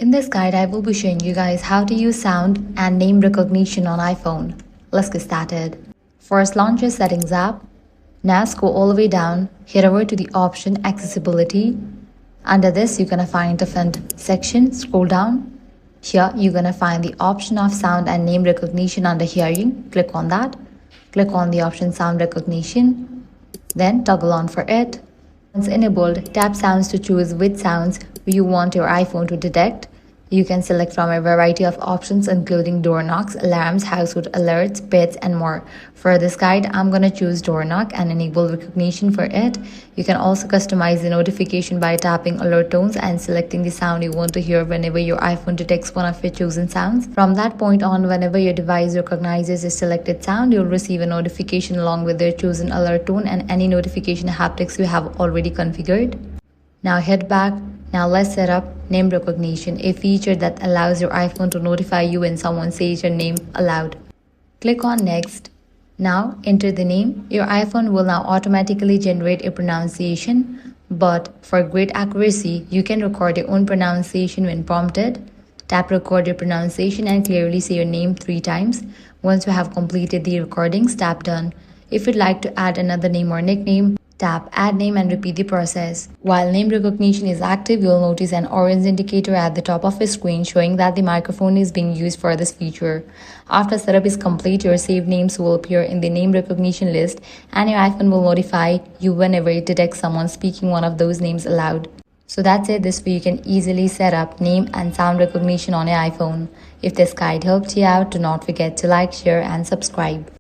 In this guide, I will be showing you guys how to use sound and name recognition on iPhone. Let's get started. First, launch your Settings app. Now scroll all the way down, head over to the option Accessibility. Under this, you're gonna find different section. Scroll down. Here, you're gonna find the option of sound and name recognition under hearing. Click on that. Click on the option Sound Recognition. Then toggle on for it. Once enabled, tap sounds to choose which sounds you want your iPhone to detect. You can select from a variety of options including door knocks, alarms, household alerts, pets, and more. For this guide, I'm gonna choose door knock and enable recognition for it. You can also customize the notification by tapping alert tones and selecting the sound you want to hear whenever your iPhone detects one of your chosen sounds. From that point on, whenever your device recognizes a selected sound, you'll receive a notification along with their chosen alert tone and any notification haptics you have already configured. Now head back. Now let's set up name recognition, a feature that allows your iPhone to notify you when someone says your name aloud. Click on Next. Now enter the name. Your iPhone will now automatically generate a pronunciation, but for great accuracy, you can record your own pronunciation when prompted. Tap record your pronunciation and clearly say your name 3 times. Once you have completed the recordings, tap done. If you'd like to add another name or nickname, tap Add Name and repeat the process. While name recognition is active, you'll notice an orange indicator at the top of the screen showing that the microphone is being used for this feature. After setup is complete, your saved names will appear in the name recognition list and your iPhone will notify you whenever it detects someone speaking one of those names aloud. So that's it. This way you can easily set up name and sound recognition on your iPhone. If this guide helped you out, do not forget to like, share, and subscribe.